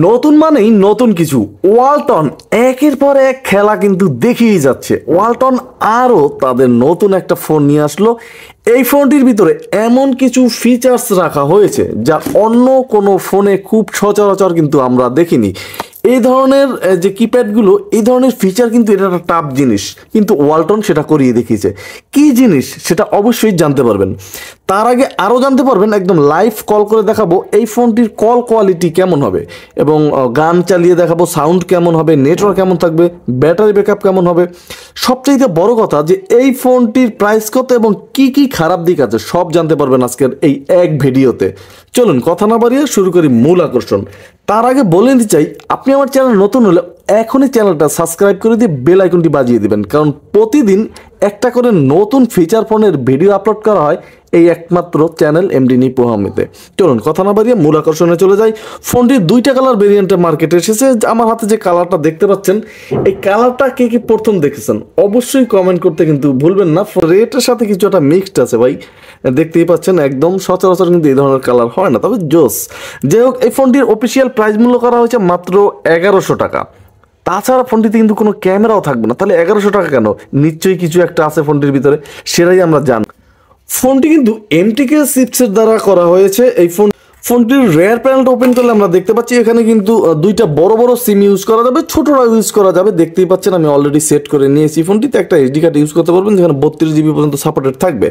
নতুন মানেই নতুন কিছু। ওয়ালটন একের পর এক খেলা কিন্তু দেখিয়ে যাচ্ছে। ওয়ালটন আরও তাদের নতুন একটা ফোন নিয়ে আসলো। এই ফোনটির ভিতরে এমন কিছু ফিচার্স রাখা হয়েছে যা অন্য কোনো ফোনে খুব সচরাচর কিন্তু আমরা দেখিনি। এই ধরনের যে কিপ্যাডগুলো, এই ধরনের ফিচার কিন্তু এটা একটা টাফ জিনিস, কিন্তু ওয়ালটন সেটা করিয়ে দেখিয়েছে। কি জিনিস সেটা অবশ্যই জানতে পারবেন। তার আগে আরও জানতে পারবেন, একদম লাইভ কল করে দেখাবো এই ফোনটির কল কোয়ালিটি কেমন হবে, এবং গান চালিয়ে দেখাবো সাউন্ড কেমন হবে, নেটওয়ার্ক কেমন থাকবে, ব্যাটারি ব্যাকআপ কেমন হবে। সবচাইতে বড় কথা যে এই ফোনটির প্রাইস কত এবং কি কি খারাপ দিক আছে সব জানতে পারবেন আজকের এই এক ভিডিওতে। চলুন কথা না বাড়িয়ে শুরু করি মূল আকর্ষণ। তার আগে বলে নিতে চাই, আপনি আমার চ্যানেল নতুন হলে এখনই চ্যানেলটা সাবস্ক্রাইব করে দিয়ে বেল আইকনটি বাজিয়ে দিবেন, কারণ প্রতিদিন একটা করে নতুন ফিচার ফোনের ভিডিও আপলোড করা হয় এই একমাত্র চ্যানেল এমডি নিপু আহমেদে। চলুন কথা না বাড়িয়ে মূল আকর্ষণে চলে যাই। ফোনটির দুইটা কালার ভেরিয়েন্টে মার্কেটে এসেছে। আমার হাতে যে কালারটা দেখতে পাচ্ছেন, এই কালারটা কে কি প্রথম দেখেছেন অবশ্যই কমেন্ট করতে কিন্তু ভুলবেন না। রেটের সাথে কিছু একটা মিক্সড আছে ভাই, দেখতেই পাচ্ছেন। একদম সচরাচর কিন্তু এই ধরনের কালার হয় না, তবে জোস। যাই হোক, এই ফোনটির অফিসিয়াল প্রাইস মূল্য করা হয়েছে মাত্র 1100 টাকা। তাছাড়া ফোনটিতে কিন্তু কোনো ক্যামেরাও থাকবে না। তাহলে 1100 টাকা কেন? নিশ্চয়ই কিছু একটা আছে ফোনটির ভিতরে, সেটাই আমরা জানি। ফোনটি কিন্তু এমটিকে চিপসেট দ্বারা করা হয়েছে। ফোনটির রেয়ার প্যানেলটা ওপেন করলে আমরা দেখতে পাচ্ছি এখানে কিন্তু দুইটা বড় বড় সিম ইউজ করা যাবে, ছোটরা ইউজ করা যাবে। দেখতেই পাচ্ছেন আমি অলরেডি সেট করে নিয়েছি। ফোনটিতে একটা এইচডি কার্ড ইউজ করতে পারবেন, যেখানে 32 জিবি পর্যন্ত সাপোর্টেড থাকবে।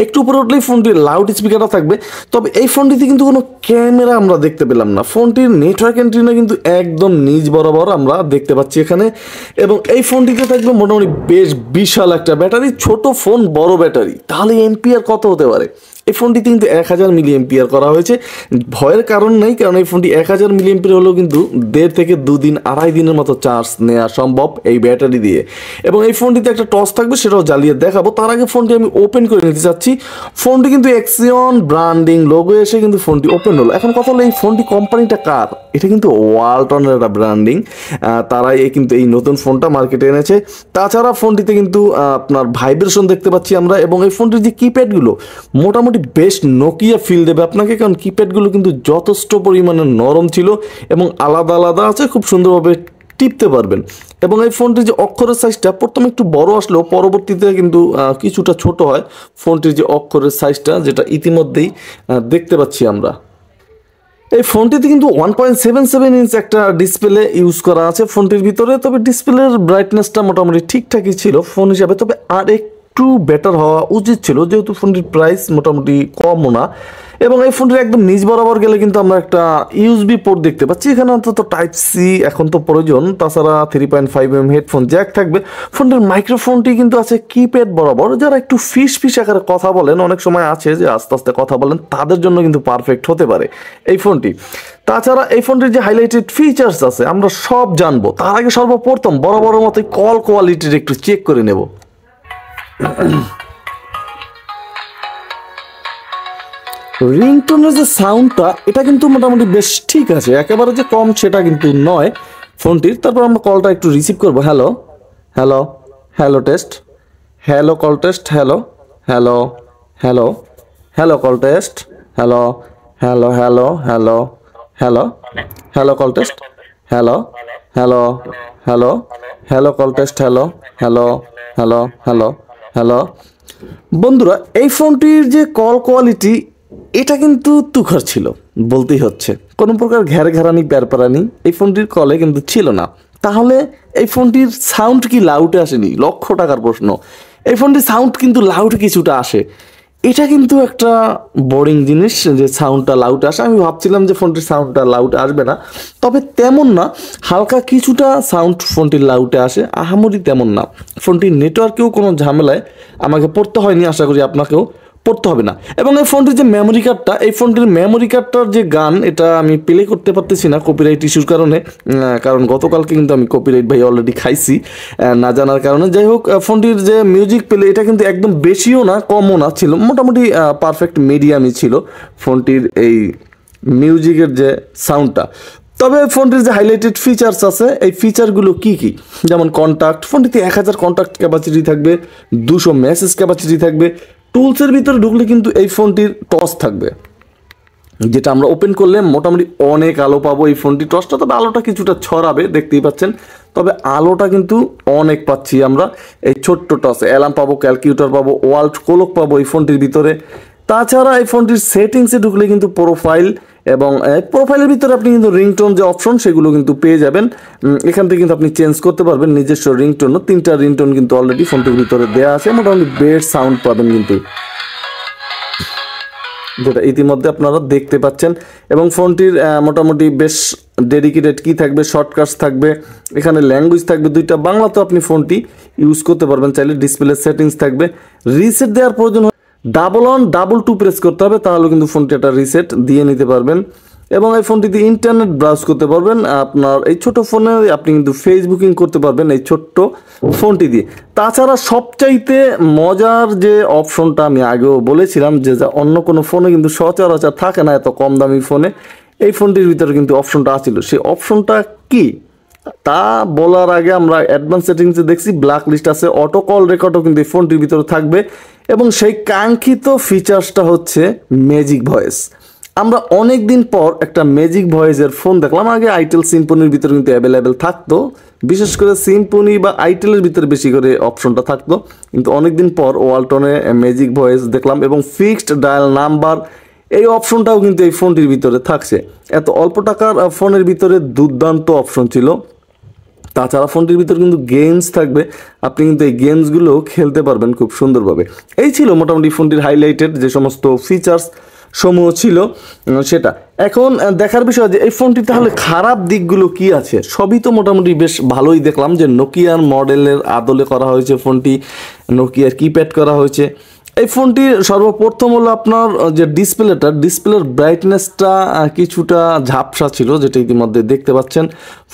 একটু উপরে উঠলেই ফোনটির লাউড স্পিকারটা থাকবে। তবে এই ফোনটিতে কিন্তু কোনো ক্যামেরা আমরা দেখতে পেলাম না। ফোনটির নেটওয়ার্ক এন্ট্রিনা কিন্তু একদম নিচ বরাবর আমরা দেখতে পাচ্ছি এখানে। এবং এই ফোনটিতে থাকবে মোটামুটি বেশ বিশাল একটা ব্যাটারি। ছোট ফোন, বড় ব্যাটারি, তাহলে এমপিআর কত হতে পারে? এই ফোনটিতে কিন্তু 1000 মিলি এমপিআর করা হয়েছে। ভয়ের কারণ নেই, কারণ এই ফোনটি 1000 মিলি এমপিআর হলেও কিন্তু 1.5 থেকে 2 দিন, 2.5 দিনের মতো চার্জ নেওয়া সম্ভব এই ব্যাটারি দিয়ে। এবং এই ফোনটিতে একটা টর্চ থাকবে, সেটাও জ্বালিয়ে দেখাবো। তার আগে ফোনটি আমি ওপেন করে নিতে চাচ্ছি। ফোনটি কিন্তু এক্সিয়ন ব্র্যান্ডিং লোগো এসে কিন্তু ফোনটি ওপেন হলো। এখন কথা হলো, এই ফোনটি কোম্পানিটা কার? এটা কিন্তু ওয়ালটনের একটা ব্র্যান্ডিং। তারাই কিন্তু এই নতুন ফোনটা মার্কেটে এনেছে। তাছাড়া ফোনটিতে কিন্তু আপনার ভাইব্রেশন দেখতে পাচ্ছি আমরা। এবং এই ফোনটির যে কিপ্যাডগুলো মোটামুটি বেশ নোকিয়া ফিল দেবে আপনাকে, কারণ কিপ্যাডগুলো কিন্তু যথেষ্ট পরিমাণে নরম ছিল এবং আলাদা আলাদা আছে, খুব সুন্দরভাবে টিপতে পারবেন। এবং এই ফোনটির যে অক্ষরের সাইজটা প্রথমে একটু বড় আসলেও পরবর্তীতে কিন্তু কিছুটা ছোট হয় ফোনটির যে অক্ষরের সাইজটা, যেটা ইতিমধ্যেই দেখতে পাচ্ছি আমরা। এই ফোনটিতে কিন্তু 1.77 ইঞ্চ একটা ডিসপ্লে ইউজ করা আছে ফোনটির ভিতরে। তবে ডিসপ্লের ব্রাইটনেসটা মোটামুটি ঠিকঠাকই ছিল ফোন হিসাবে, তবে আর একটু বেটার হওয়া উচিত ছিল, যেহেতু ফোনটির প্রাইস মোটামুটি কমও না। এবং এই ফোনটির একদম নিচ বরাবর গেলে কিন্তু আমরা একটা ইউএসবি পোর্ট দেখতে পাচ্ছি। এখানে অন্তত টাইপ সি এখন তো প্রয়োজন। তাছাড়া 3.5mm হেডফোন জ্যাক থাকবে। ফোনটির মাইক্রোফোনটি কিন্তু আছে কিপ্যাড বরাবর। যারা একটু ফিস আকারে কথা বলেন, অনেক সময় আছে যে আস্তে আস্তে কথা বলেন, তাদের জন্য কিন্তু পারফেক্ট হতে পারে এই ফোনটি। তাছাড়া এই ফোনটির যে হাইলাইটেড ফিচার্স আছে আমরা সব জানবো। তার আগে সর্বপ্রথম বরাবরের মতোই কল কোয়ালিটির একটু চেক করে নেব। রিংটোনের যে সাউন্ডটা, এটা কিন্তু মোটামুটি বেশ ঠিক আছে, একেবারে যে কম সেটা কিন্তু নয় ফোনটির। তারপর আমরা কলটা একটু রিসিভ করবো। Hello hello hello test, hello call test, hello hello hello hello call test, hello hello hello hello hello hello call test, hello hello hello hello call test, hello hello hello hello hello. বন্ধুরা, এই ফোনটির যে call quality, এটা কিন্তু তুখর ছিল বলতেই হচ্ছে। কোনো প্রকার ঘেরানি প্যারপারানি এই ফোনটির কলে কিন্তু ছিল না। তাহলে এই ফোনটির সাউন্ড কি লাউডে আসেনি? লক্ষ টাকার প্রশ্ন। এই ফোনটির সাউন্ড কিন্তু লাউড কিছুটা আসে। এটা কিন্তু একটা বোরিং জিনিস যে সাউন্ডটা লাউড আসে। আমি ভাবছিলাম যে ফোনটির সাউন্ডটা লাউড আসবে না, তবে তেমন না। হালকা কিছুটা সাউন্ড ফোনটির লাউডে আসে, আহামরি তেমন না। ফোনটির নেটওয়ার্কেও কোনো ঝামেলায় আমাকে পড়তে হয়নি, আশা করি আপনাকেও পড়তে হবে না। এবং এই ফোনটির যে মেমোরি কার্ডটা, এই ফোনটির মেমোরি কার্ডটার যে গান, এটা আমি প্লে করতে পারতেছি না কপিরাইট ইস্যুর কারণে। কারণ গতকালকে কিন্তু আমি কপিরাইট ভাই অলরেডি খাইছি না জানার কারণে। যাই হোক, ফোনটির যে মিউজিক প্লে, এটা কিন্তু একদম বেশিও না কমও না, ছিল মোটামুটি পারফেক্ট মিডিয়ামই ছিল ফোনটির এই মিউজিকের যে সাউন্ডটা। তবে ফোনটির যে হাইলাইটেড ফিচার্স আছে, এই ফিচারগুলো কি কি? যেমন কন্ট্যাক্ট, ফোনটিতে 1000 কন্ট্যাক্ট ক্যাপাসিটি থাকবে, 200 মেসেজ ক্যাপাসিটি থাকবে। টুলসের ভিতরে ঢুকলে কিন্তু এই ফোনটির টস থাকবে। যেটা আমরা ওপেন করলে মোটামুটি অনেক আলো পাবো এই ফোনটি টর্চটা, তবে আলোটা কিছুটা ছড়াবে দেখতেই পাচ্ছেন, তবে আলোটা কিন্তু অনেক পাচ্ছি আমরা। এই ছোট্ট টর্চ অ্যালার্ম পাবো, ক্যালকুলেটর পাবো, ওয়াল ক্লক পাবো এই ফোনটির ভিতরে। তাছাড়া এই ফোনটির সেটিংসে ঢুকলে কিন্তু প্রোফাইল এবং প্রোফাইলের ভিতরে আপনি কিন্তু রিংটোন যে অপশন সেগুলো কিন্তু পেয়ে যাবেন। এখান থেকে কিন্তু আপনি চেঞ্জ করতে পারবেন নিজস্ব রিংটোনও। 3টা রিংটোন কিন্তু অলরেডি ফোনটির ভিতরে দেওয়া আছে, মোটামুটি বেস্ট সাউন্ড পাবেন কিন্তু, যেটা ইতিমধ্যে আপনারা দেখতে পাচ্ছেন। এবং ফোনটির মোটামুটি বেশ ডেডিকেটেড কি থাকবে, শর্টকাটস থাকবে, এখানে ল্যাঙ্গুয়েজ থাকবে 2টা, বাংলাতেও আপনি ফোনটি ইউজ করতে পারবেন চাইলে। ডিসপ্লে সেটিংস থাকবে, রিসেট দেওয়ার প্রয়োজন হয় 1122 প্রেস করতে হবে, তাহলে কিন্তু ফোনটি একটা রিসেট দিয়ে নিতে পারবেন। এবং এই ফোনটিতে ইন্টারনেট ব্রাউজ করতে পারবেন। আপনার এই ছোট ফোনে আপনি কিন্তু ফেসবুকিং করতে পারবেন এই ছোট্ট ফোনটি দিয়ে। তাছাড়া সবচাইতে মজার যে অপশনটা আমি আগেও বলেছিলাম যে অন্য কোনো ফোনে কিন্তু সচরাচর থাকে না এত কম দামি ফোনে, এই ফোনটির ভিতরে কিন্তু অপশনটা আছিল। সেই অপশনটা কি তা বলার আগে আমরা অ্যাডভান্স সেটিংসে দেখছি ব্ল্যাক লিস্ট আছে, অটো কল রেকর্ডও কিন্তু এই ফোনটির ভিতরে থাকবে। এবং সেই কাঙ্ক্ষিত ফিচার্সটা হচ্ছে ম্যাজিক ভয়েস। আমরা অনেক দিন পর একটা ম্যাজিক ভয়েসের ফোন দেখলাম। আগে আইটেল সিম্ফনির ভিতরে কিন্তু অ্যাভেলেবেল থাকতো, বিশেষ করে সিম্ফনি বা আইটেলের ভিতরে বেশি করে অপশনটা থাকতো, কিন্তু অনেকদিন পর ওয়ালটনে ম্যাজিক ভয়েস দেখলাম। এবং ফিক্সড ডায়াল নাম্বার এই অপশনটাও কিন্তু এই ফোনটির ভিতরে থাকছে। এত অল্প টাকার ফোনের ভিতরে দুর্দান্ত অপশন ছিল। তাছাড়া ফোনটির ভিতরে কিন্তু গেমস থাকবে, আপনি কিন্তু এই গেমসগুলো খেলতে পারবেন খুব সুন্দরভাবে। এই ছিল মোটামুটি ফোনটির হাইলাইটেড যে সমস্ত ফিচার্স সমূহ ছিল সেটা। এখন দেখার বিষয় যে এই ফোনটি তাহলে খারাপ দিকগুলো কি আছে। সবই তো মোটামুটি বেশ ভালোই দেখলাম, যে নোকিয়ার মডেলের আদলে করা হয়েছে ফোনটি, নোকিয়ার কিপ্যাড করা হয়েছে। এই ফোনটির সর্বপ্রথম হলো আপনার যে ডিসপ্লের ব্রাইটনেসটা কিছুটা ঝাপসা ছিল, যেটা ইতিমধ্যে দেখতে পাচ্ছেন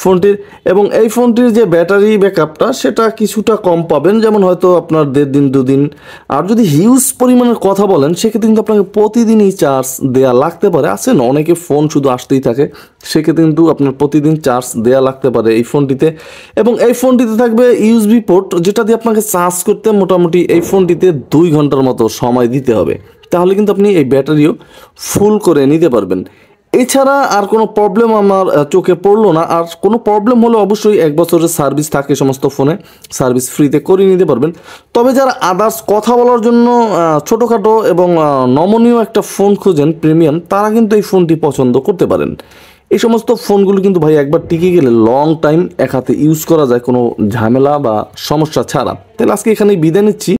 ফোনটির। এবং এই ফোনটির যে ব্যাটারি ব্যাকআপটা সেটা কিছুটা কম পাবেন, যেমন হয়তো আপনার 1.5 দিন 2 দিন। আর যদি হিউজ পরিমাণের কথা বলেন সেক্ষেত্রে কিন্তু আপনাকে প্রতিদিনই চার্জ দেওয়া লাগতে পারে। আছেন অনেকে ফোন শুধু আসতেই থাকে, সেক্ষেত্রে কিন্তু আপনার প্রতিদিন চার্জ দেওয়া লাগতে পারে এই ফোনটিতে। এবং এই ফোনটিতে থাকবে ইউএসবি পোর্ট, যেটা দিয়ে আপনাকে চার্জ করতে মোটামুটি এই ফোনটিতে 2 ঘন্টার মতো সময় দিতে হবে, তাহলে কিন্তু আপনি এই ব্যাটারিও ফুল করে নিতে পারবেন। এছাড়া আর কোনো প্রবলেম আমার চোখে পড়লো না। আর কোনো প্রবলেম হলে অবশ্যই 1 বছরের সার্ভিস থাকে সমস্ত ফোনে, সার্ভিস ফ্রিতে করে নিতে পারবেন। তবে যারা আদার্স কথা বলার জন্য ছোটোখাটো এবং নমনীয় একটা ফোন খোঁজেন প্রিমিয়াম, তারা কিন্তু এই ফোনটি পছন্দ করতে পারেন। এই সমস্ত ফোনগুলো কিন্তু ভাই একবার টিকে গেলে লং টাইম এক হাতে ইউজ করা যায় কোনো ঝামেলা বা সমস্যা ছাড়া। তাহলে আজকে এখানেই বিদায় নিচ্ছি।